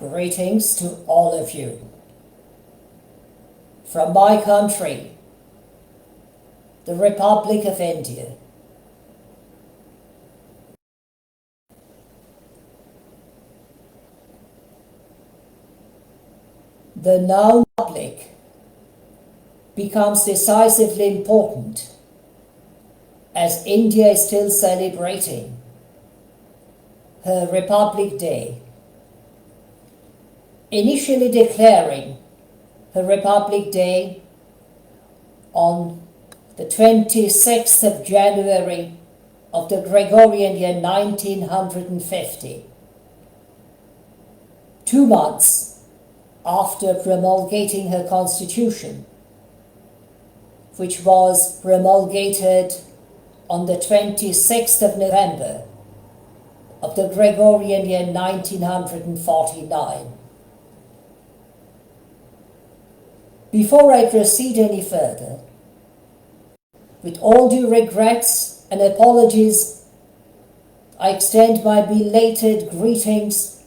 Greetings to all of you. From my country, the Republic of India. The noun republic becomes decisively important as India is still celebrating her Republic Day, initially declaring her Republic Day on the 26th of January of the Gregorian year 1950, 2 months after promulgating her constitution, which was promulgated on the 26th of November of the Gregorian year 1949. Before I proceed any further, with all due regrets and apologies, I extend my belated greetings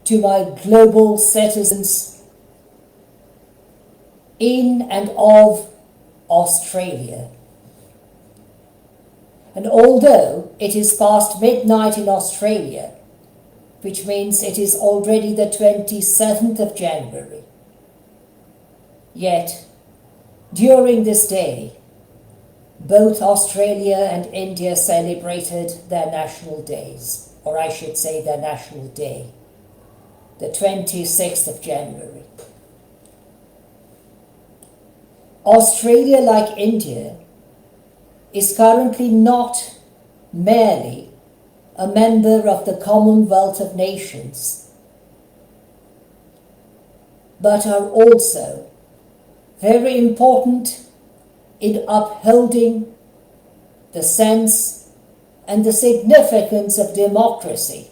to my global citizens in and of Australia. And although it is past midnight in Australia, which means it is already the 27th of January, yet during this day, both Australia and India celebrated their national days, or I should say their national day, the 26th of January. Australia, like India, is currently not merely a member of the Commonwealth of Nations, but are also very important in upholding the sense and the significance of democracy.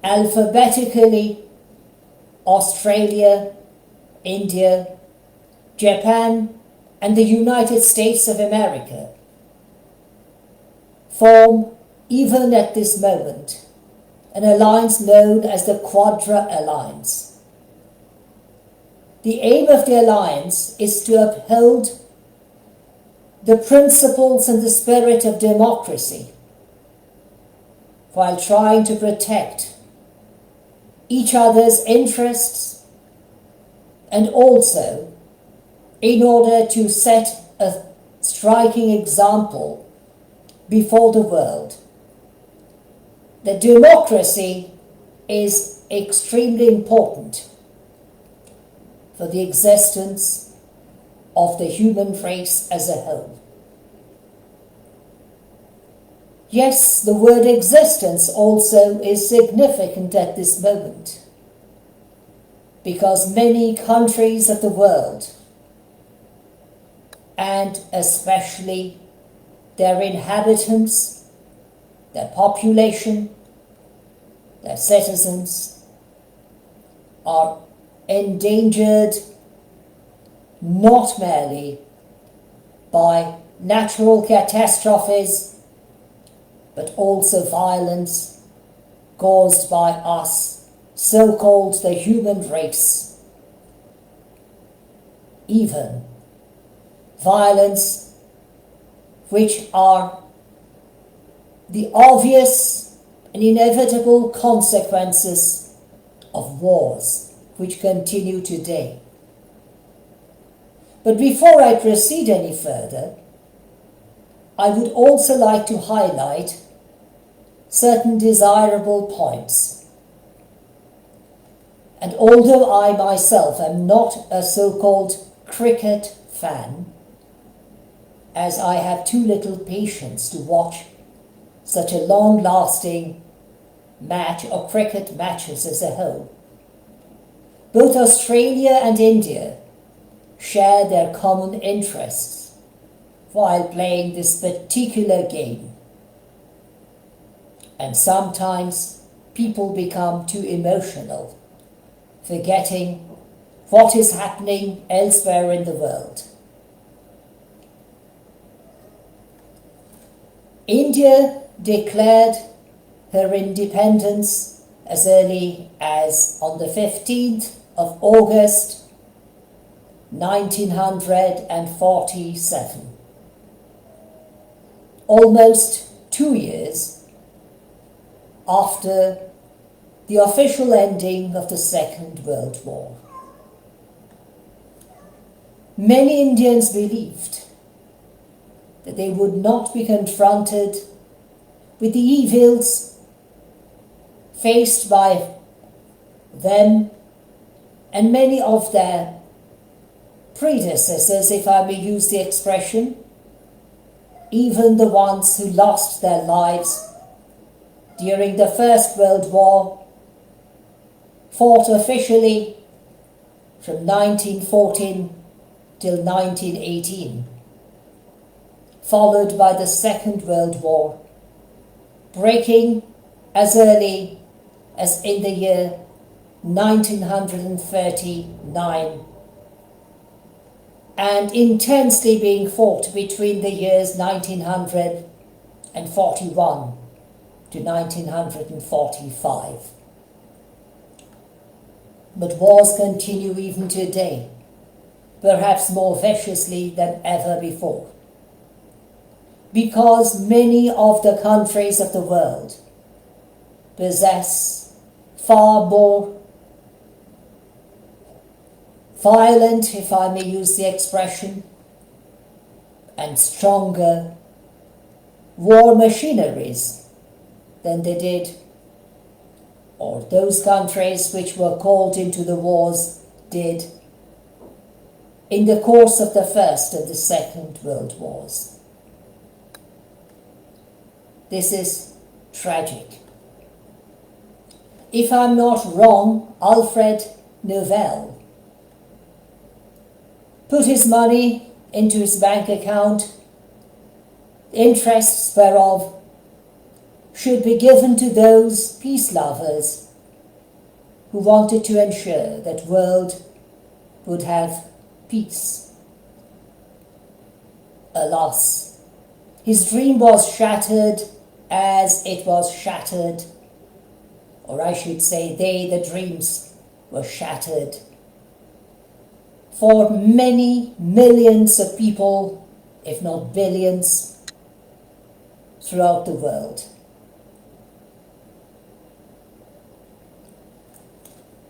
Alphabetically, Australia, India, Japan, and the United States of America form, even at this moment, an alliance known as the Quadra Alliance. The aim of the alliance is to uphold the principles and the spirit of democracy while trying to protect each other's interests, and also in order to set a striking example before the world that democracy is extremely important for the existence of the human race as a whole. Yes, the word existence also is significant at this moment, because many countries of the world, and especially their inhabitants, their population, their citizens, are endangered not merely by natural catastrophes, but also violence caused by us, so-called the human race. Even violence which are the obvious and inevitable consequences of wars which continue today. But before I proceed any further, I would also like to highlight certain desirable points. And although I myself am not a so-called cricket fan, as I have too little patience to watch such a long-lasting match or cricket matches as a whole, both Australia and India share their common interests while playing this particular game. And sometimes people become too emotional, forgetting what is happening elsewhere in the world. India declared her independence as early as on the 15th of August 1947. Almost 2 years after the official ending of the Second World War. Many Indians believed that they would not be confronted with the evils faced by them and many of their predecessors, if I may use the expression, even the ones who lost their lives during the First World War, fought officially from 1914 till 1918, followed by the Second World War, breaking as early as in the year 1939 and intensely being fought between the years 1941 to 1945. But wars continue even today, perhaps more viciously than ever before, because many of the countries of the world possess far more violent, if I may use the expression, and stronger war machineries than they did, or those countries which were called into the wars did, in the course of the First and the Second World Wars. This is tragic. If I'm not wrong, Alfred Nobel put his money into his bank account, interests whereof should be given to those peace lovers who wanted to ensure that world would have peace. Alas, his dream was shattered as it was shattered, or I should say the dreams were shattered for many millions of people, if not billions, throughout the world.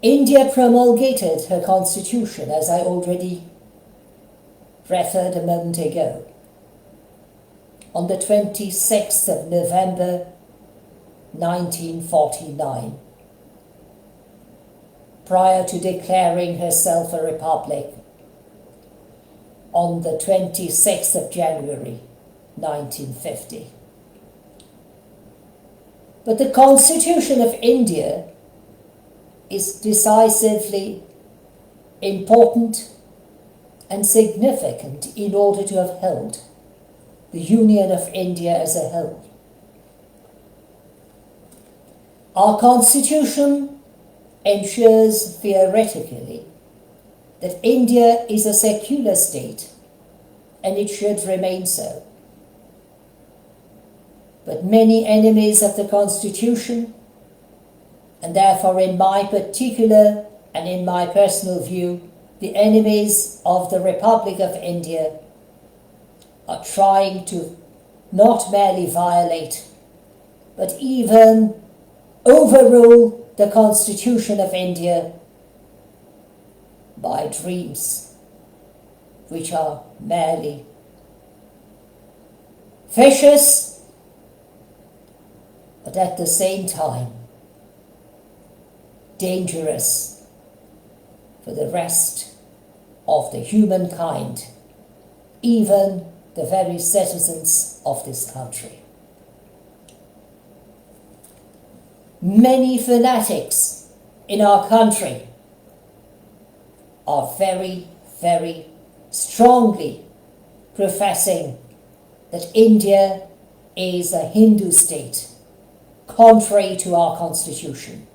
India promulgated her constitution, as I already referred a moment ago, on the 26th of November 1949, prior to declaring herself a republic on the 26th of January 1950. But the Constitution of India is decisively important and significant in order to have held the Union of India as a whole. Our Constitution ensures theoretically that India is a secular state and it should remain so. But many enemies of the Constitution, and therefore in my particular and in my personal view, the enemies of the Republic of India, are trying to not merely violate, but even overrule the Constitution of India by dreams which are merely vicious, but at the same time dangerous for the rest of the humankind, even the very citizens of this country. Many fanatics in our country are very, very strongly professing that India is a Hindu state, contrary to our constitution.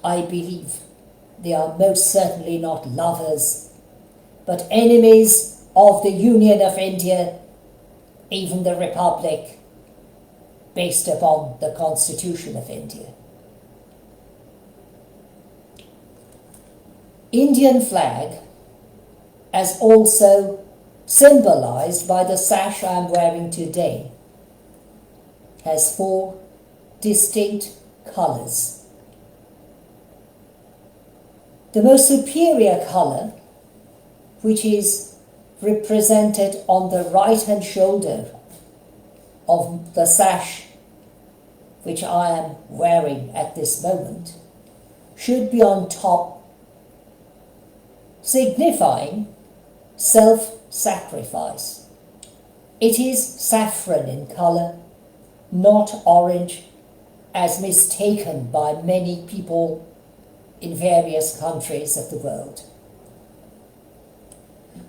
I believe they are most certainly not lovers, but enemies of the Union of India, even the Republic, based upon the Constitution of India. Indian flag, as also symbolized by the sash I am wearing today, has 4 distinct colors. The most superior color, which is represented on the right hand shoulder of the sash which I am wearing at this moment, should be on top, signifying self-sacrifice. It is saffron in color, not orange, as mistaken by many people in various countries of the world.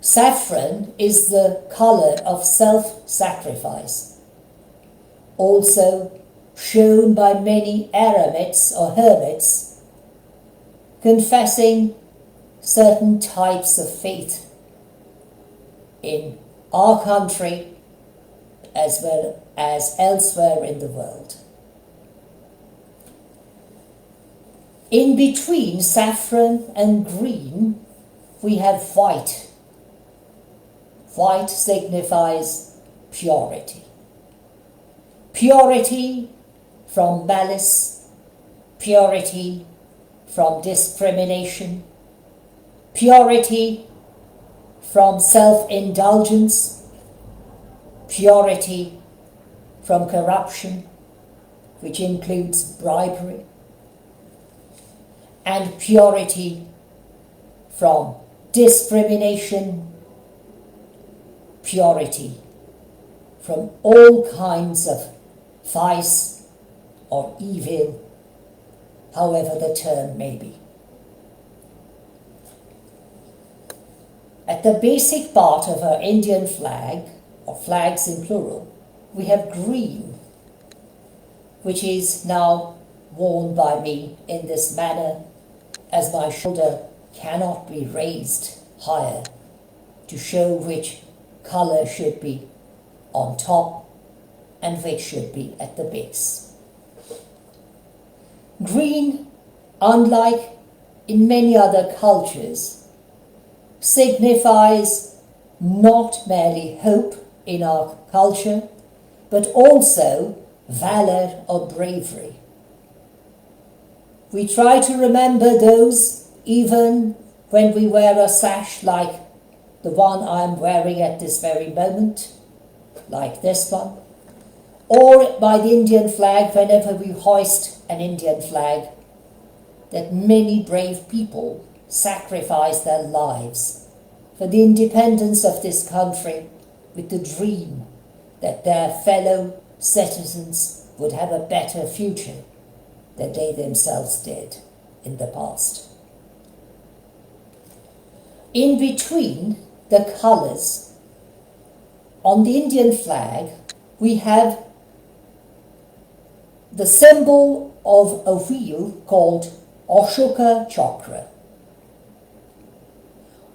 Saffron is the color of self-sacrifice, also shown by many eremites or hermits confessing certain types of faith in our country as well as elsewhere in the world. In between saffron and green, we have white. White signifies purity. Purity from malice, purity from discrimination, purity from self-indulgence, purity from corruption, which includes bribery, and purity from discrimination, purity from all kinds of vice or evil, however the term may be. At the basic part of our Indian flag, or flags in plural, we have green, which is now worn by me in this manner, as my shoulder cannot be raised higher to show which color should be on top and which should be at the base. Green, unlike in many other cultures, signifies not merely hope in our culture, but also valor or bravery. We try to remember those even when we wear a sash like the one I'm wearing at this very moment, like this one, or by the Indian flag whenever we hoist an Indian flag, that many brave people sacrificed their lives for the independence of this country with the dream that their fellow citizens would have a better future than they themselves did in the past. In between the colours on the Indian flag, we have the symbol of a wheel called Ashoka Chakra.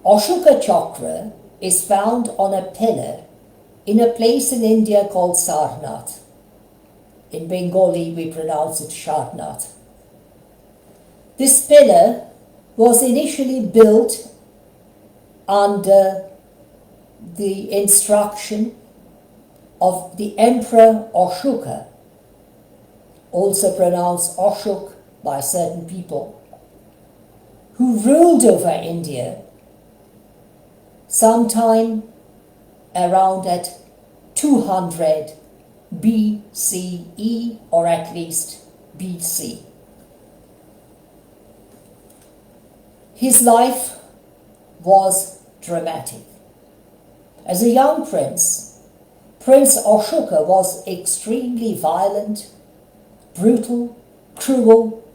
Ashoka Chakra is found on a pillar in a place in India called Sarnath. In Bengali we pronounce it Sharnath. This pillar was initially built under the instruction of the Emperor Ashoka, also pronounced Ashok by certain people, who ruled over India sometime around at 200 BCE, or at least BC. His life was dramatic. As a young prince, Prince Ashoka was extremely violent, brutal, cruel,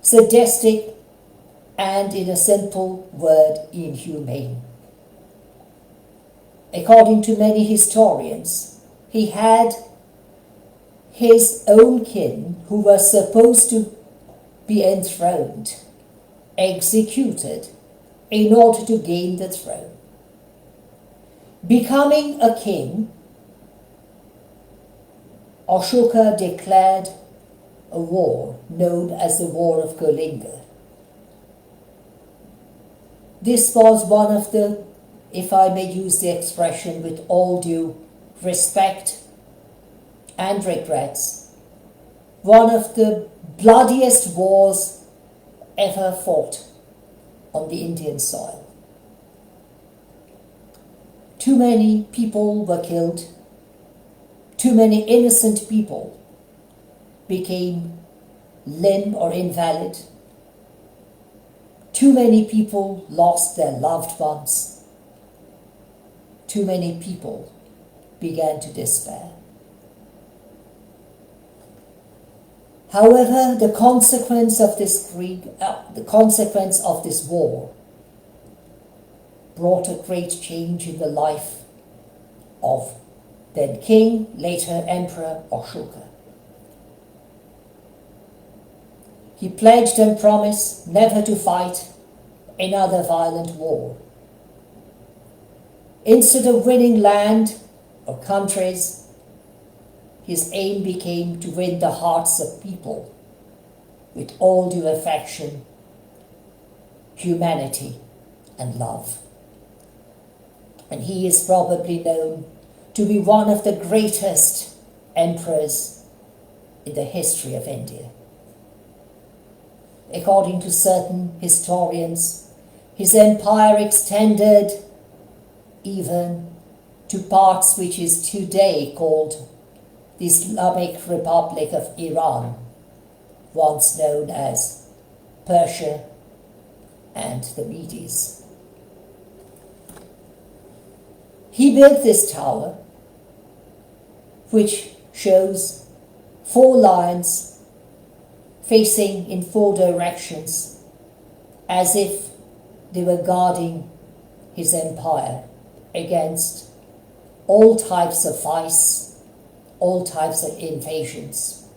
sadistic, and, in a simple word, inhumane. According to many historians, he had his own kin, who were supposed to be enthroned, executed in order to gain the throne. Becoming a king, Ashoka declared a war known as the War of Kalinga. This was one of the, if I may use the expression with all due respect and regrets, one of the bloodiest wars ever fought on the Indian soil. Too many people were killed, too many innocent people became limp or invalid, too many people lost their loved ones, too many people began to despair. However, the consequence of this war brought a great change in the life of then King, later Emperor Ashoka. He pledged and promised never to fight another violent war. Instead of winning land or countries, his aim became to win the hearts of people with all due affection, humanity, and love. And he is probably known to be one of the greatest emperors in the history of India. According to certain historians, his empire extended even to parts which is today called the Islamic Republic of Iran, once known as Persia and the Medes. He built this tower, which shows 4 lions facing in 4 directions, as if they were guarding his empire against all types of vice, all types of invasions,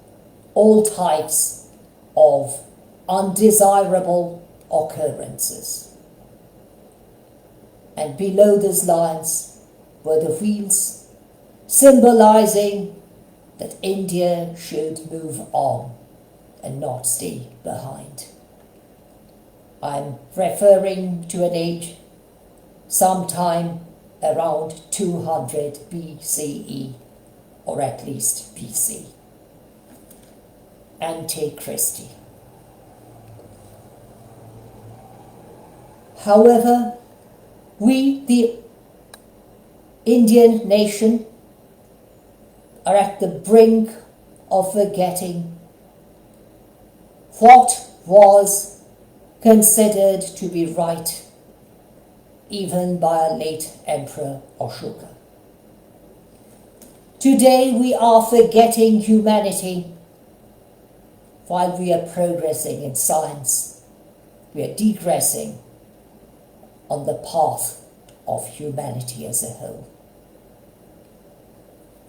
all types of undesirable occurrences. And below these lions were the wheels, symbolizing that India should move on and not stay behind. I'm referring to an age sometime around 200 BCE, or at least BC, ante Christi. However, we, the Indian nation, are at the brink of forgetting what was considered to be right even by our late Emperor Ashoka. Today we are forgetting humanity while we are progressing in science. We are digressing on the path of humanity as a whole.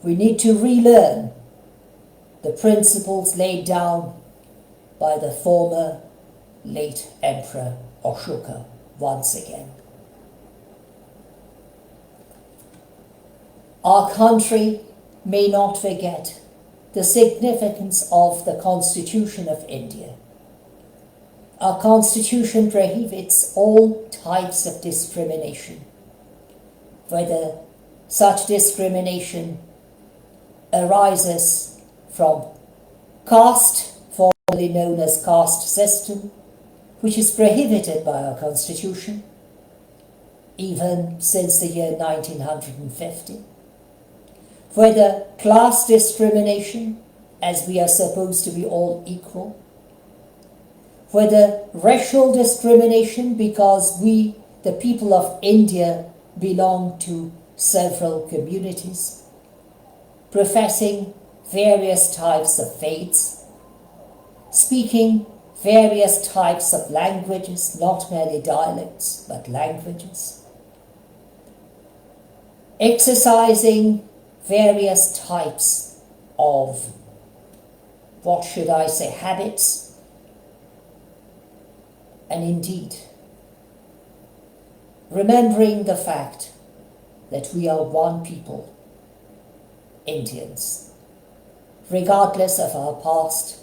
We need to relearn the principles laid down by the former late Emperor Ashoka once again. Our country may not forget the significance of the Constitution of India. Our Constitution prohibits all types of discrimination, whether such discrimination arises from caste, formerly known as caste system, which is prohibited by our Constitution, even since the year 1950. Whether class discrimination, as we are supposed to be all equal, whether racial discrimination because we, the people of India, belong to several communities, professing various types of faiths, speaking various types of languages, not merely dialects, but languages, exercising various types of, what should I say, habits, and indeed, remembering the fact that we are one people, Indians. regardless of our past,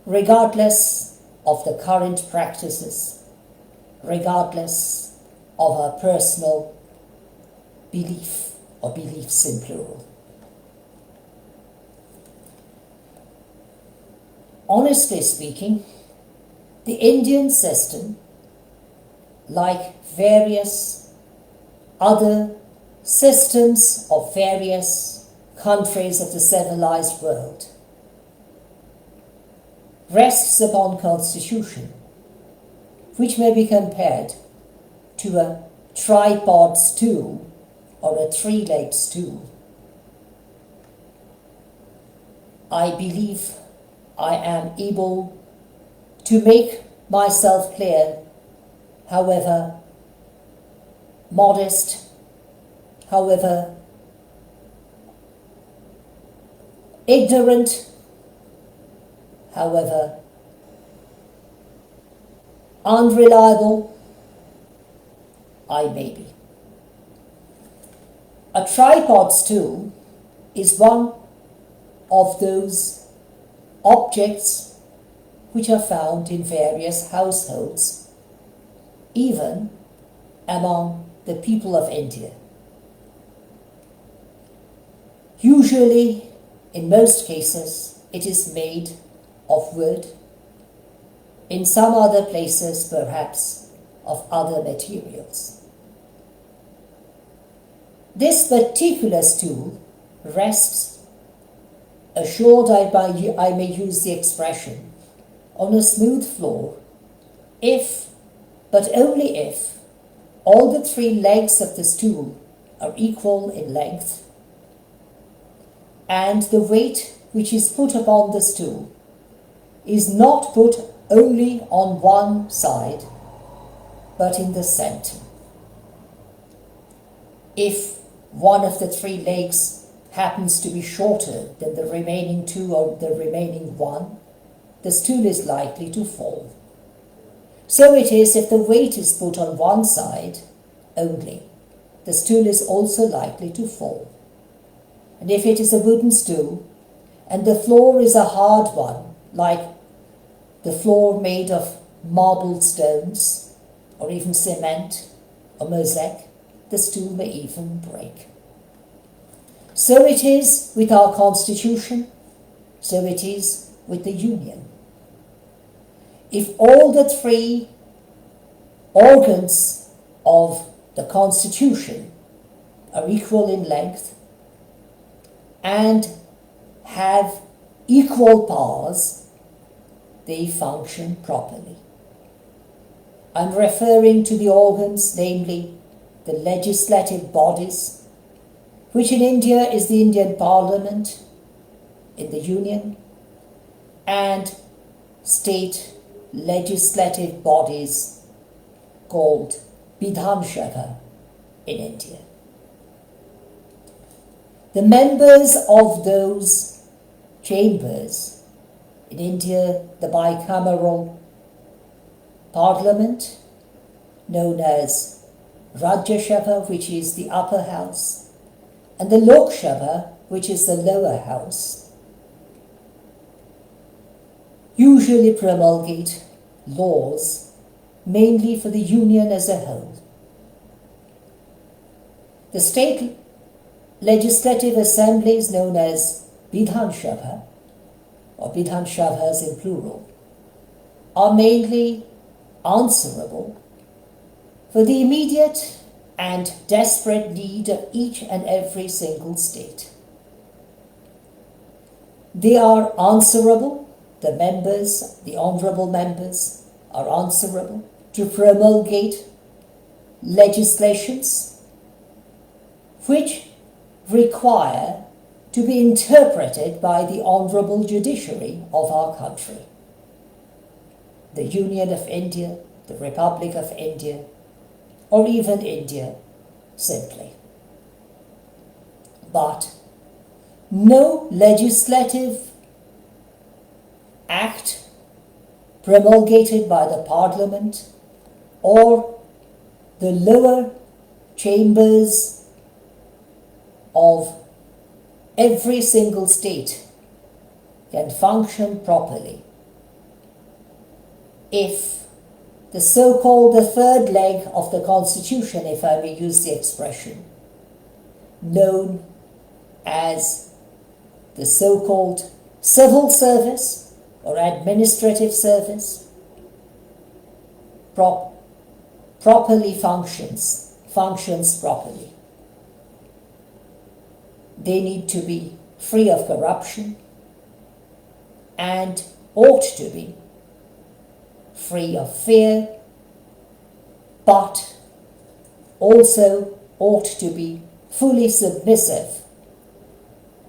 regardless of the current practices, regardless of our personal belief or beliefs in plural. Honestly speaking, the Indian system, like various other systems of various countries of the civilized world, rests upon constitution, which may be compared to a tripod stool or a three-legged stool. I believe I am able to make myself clear, however modest, however ignorant, however unreliable I may be. A tripod stool is one of those objects which are found in various households, even among the people of India. Usually, in most cases, it is made of wood. In some other places, perhaps, of other materials. This particular stool rests, assured I may use the expression, on a smooth floor, if, but only if, all the three legs of the stool are equal in length, and the weight which is put upon the stool is not put only on one side, but in the center. If one of the three legs happens to be shorter than the remaining two or the remaining one, the stool is likely to fall. So it is if the weight is put on one side only, the stool is also likely to fall. And if it is a wooden stool, and the floor is a hard one, like the floor made of marble stones, or even cement, or mosaic, the stool may even break. So it is with our constitution, so it is with the Union. If all the three organs of the constitution are equal in length and have equal powers, they function properly. I'm referring to the organs, namely the legislative bodies, which in India is the Indian Parliament in the Union, and state legislative bodies called Vidhan Sabha in India. The members of those chambers in India, the bicameral parliament, known as Rajya Sabha, which is the upper house, and the Lok Sabha, which is the lower house, usually promulgate laws mainly for the Union as a whole. The state legislative assemblies, known as Vidhan Sabha, or Vidhan Sabhas in plural, are mainly answerable for the immediate and desperate need of each and every single state. They are answerable, the members, the honourable members, are answerable to promulgate legislations which require to be interpreted by the honourable judiciary of our country. The Union of India, the Republic of India, or even India simply. But no legislative act promulgated by the Parliament or the lower chambers of every single state can function properly if the so-called the third leg of the Constitution, if I may use the expression, known as the so-called civil service or administrative service, properly functions properly. They need to be free of corruption and ought to be free of fear, but also ought to be fully submissive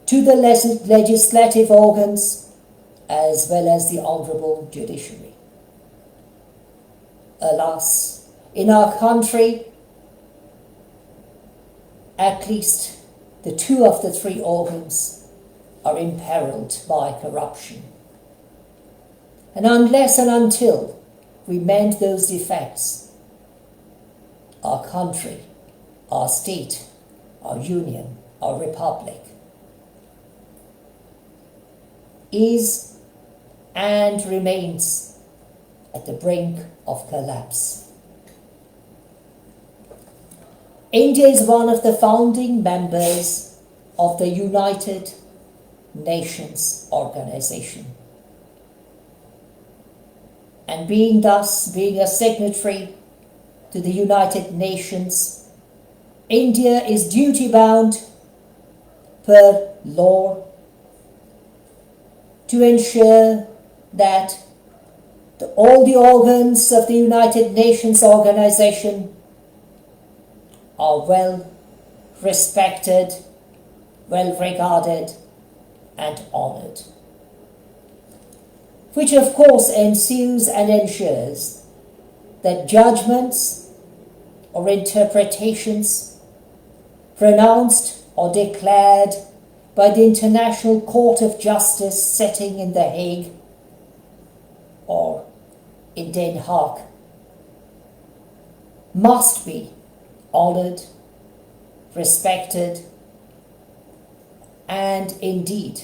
to the legislative organs as well as the honourable judiciary. Alas, in our country, at least the two of the three organs are imperilled by corruption. And unless and until we mend those defects, our country, our state, our union, our republic is and remains at the brink of collapse. India is one of the founding members of the United Nations organization. And being a signatory to the United Nations, India is duty-bound per law to ensure that all the organs of the United Nations organization are well respected, well regarded and honoured, which of course ensues and ensures that judgments or interpretations pronounced or declared by the International Court of Justice sitting in The Hague or in Den Haag must be honoured, respected, and indeed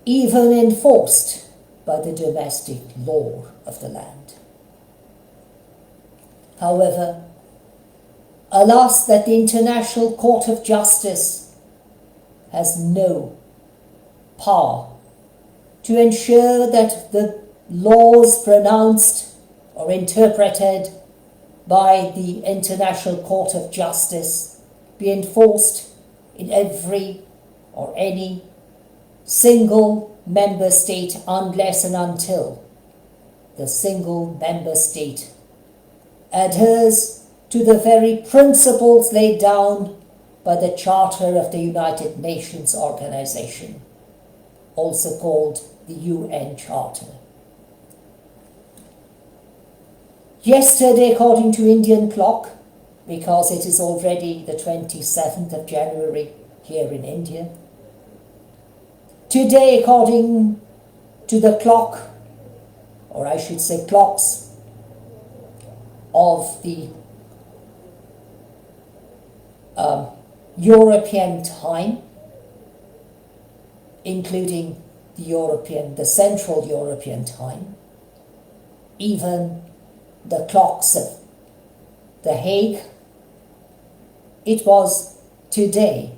even enforced by the domestic law of the land. However, alas that the International Court of Justice has no power to ensure that the laws pronounced or interpreted by the International Court of Justice be enforced in every or any single member state unless and until the single member state adheres to the very principles laid down by the Charter of the United Nations Organization, also called the UN Charter. Yesterday, according to Indian clock, because it is already the 27th of January here in India, today, according to the clock, or I should say clocks, of the European time, including the Central European time, even the clocks of The Hague, it was today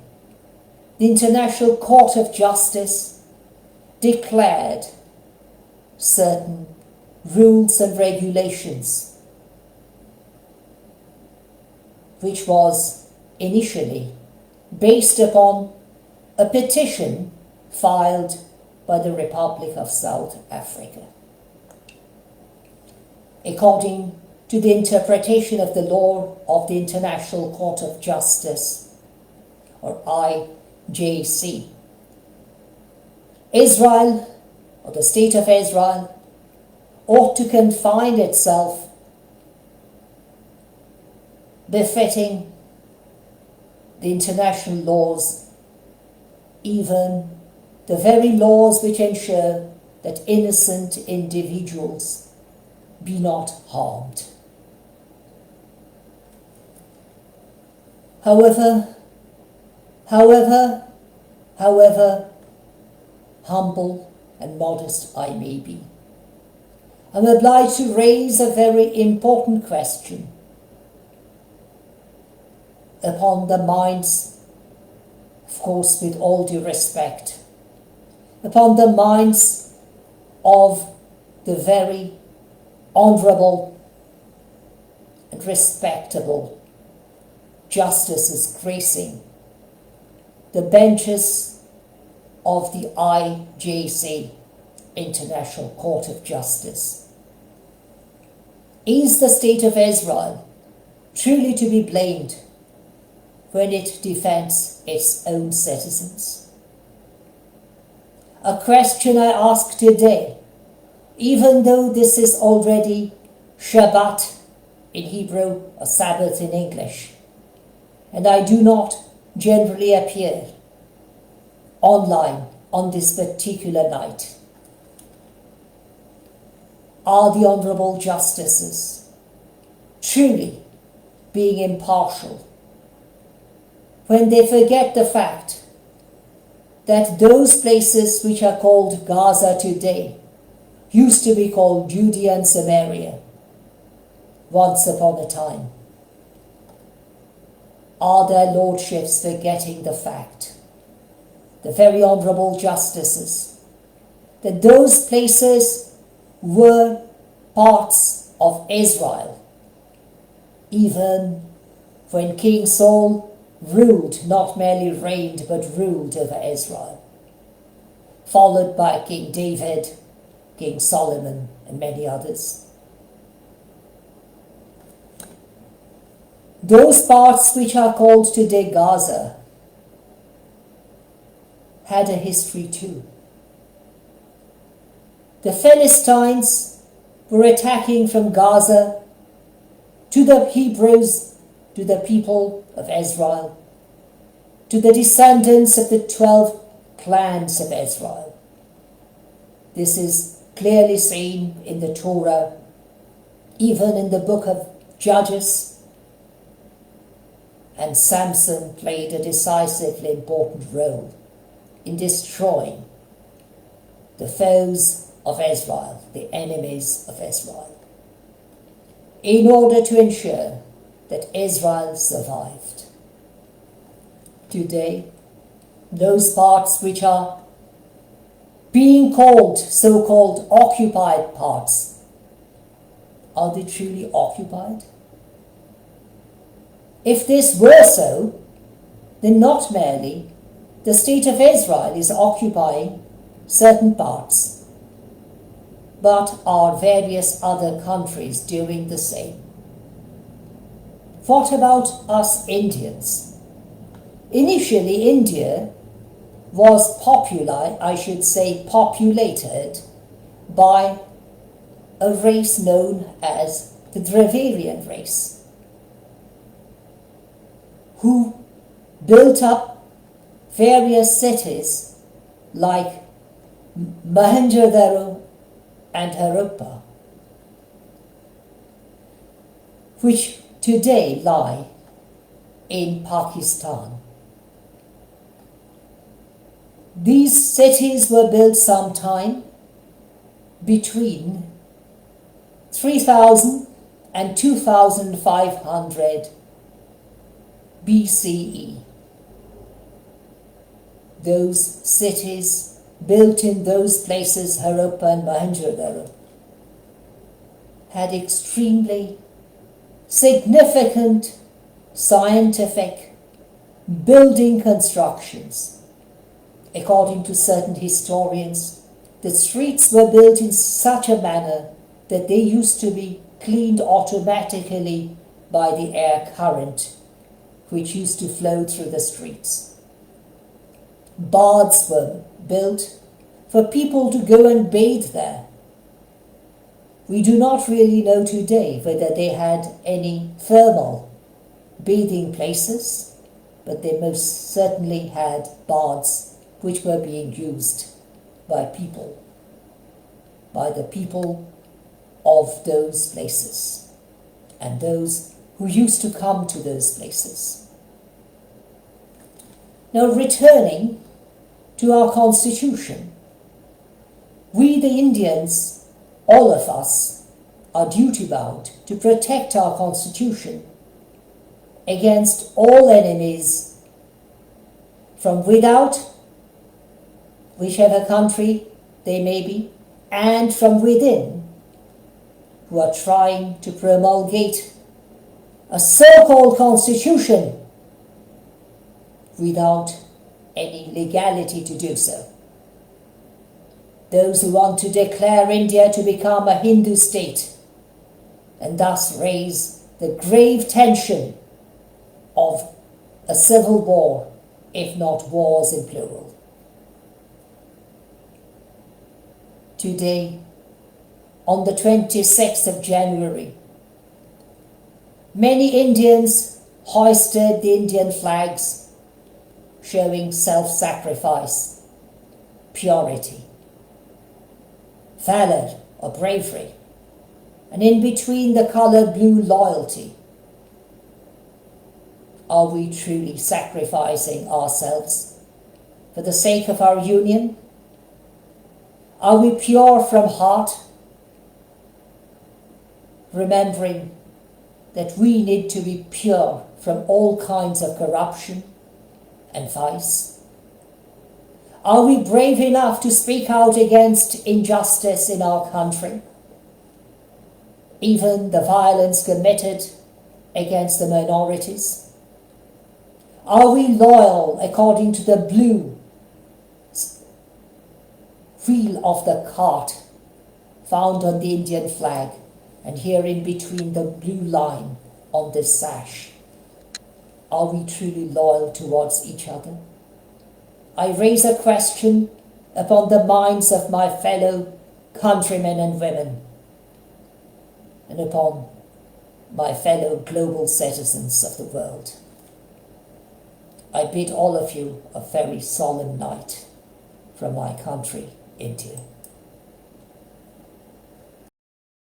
the International Court of Justice declared certain rules and regulations, which was initially based upon a petition filed by the Republic of South Africa. According to the interpretation of the law of the International Court of Justice, or IJC, Israel, or the State of Israel, ought to confine itself befitting the international laws, even the very laws which ensure that innocent individuals be not harmed. However, humble and modest I may be, I'm obliged to raise a very important question upon the minds, of course with all due respect, upon the minds of the very honourable and respectable justices gracing the benches of the IJC, International Court of Justice. Is the State of Israel truly to be blamed when it defends its own citizens? A question I ask today, even though this is already Shabbat in Hebrew, or Sabbath in English, and I do not generally appear online on this particular night. Are the honourable justices truly being impartial when they forget the fact that those places which are called Gaza today used to be called Judea and Samaria once upon a time? Are their lordships forgetting the fact, the very honourable justices, that those places were parts of Israel, even when King Saul ruled, not merely reigned, but ruled over Israel, followed by King David, King Solomon, and many others? Those parts which are called today Gaza had a history too. The Philistines were attacking from Gaza to the Hebrews, to the people of Israel, to the descendants of the 12 clans of Israel. This is clearly seen in the Torah, even in the book of Judges. And Samson played a decisively important role in destroying the foes of Israel, the enemies of Israel, in order to ensure that Israel survived. Today, those parts which are being called so-called occupied parts, are they truly occupied? If this were so, then not merely the State of Israel is occupying certain parts, but are various other countries doing the same. What about us Indians? Initially, India was populated by a race known as the Dravidian race, who built up various cities like Mohenjo-daro and Harappa, which today lie in Pakistan. These cities were built sometime between 3000 and 2500 BCE. Those cities built in those places, Harappa and Mohenjo-daro, had extremely significant scientific building constructions. According to certain historians, the streets were built in such a manner that they used to be cleaned automatically by the air current which used to flow through the streets. Baths were built for people to go and bathe there. We do not really know today whether they had any thermal bathing places, but they most certainly had baths which were being used by the people of those places and those who used to come to those places. Now, returning to our Constitution, We the Indians, all of us, are duty-bound to protect our constitution against all enemies from without, whichever country they may be, and from within, who are trying to promulgate a so-called constitution without any legality to do so. Those who want to declare India to become a Hindu state and thus raise the grave tension of a civil war, if not wars in plural. Today, on the 26th of January, many Indians hoisted the Indian flags, showing self-sacrifice, purity, valor or bravery, and in between the colour blue, loyalty. Are we truly sacrificing ourselves for the sake of our union? Are we pure from heart, remembering that we need to be pure from all kinds of corruption and vice? Are we brave enough to speak out against injustice in our country, even the violence committed against the minorities? Are we loyal according to the blue wheel of the cart found on the Indian flag and here in between the blue line on this sash? Are we truly loyal towards each other? I raise a question upon the minds of my fellow countrymen and women, and upon my fellow global citizens of the world. I bid all of you a very solemn night from my country, India.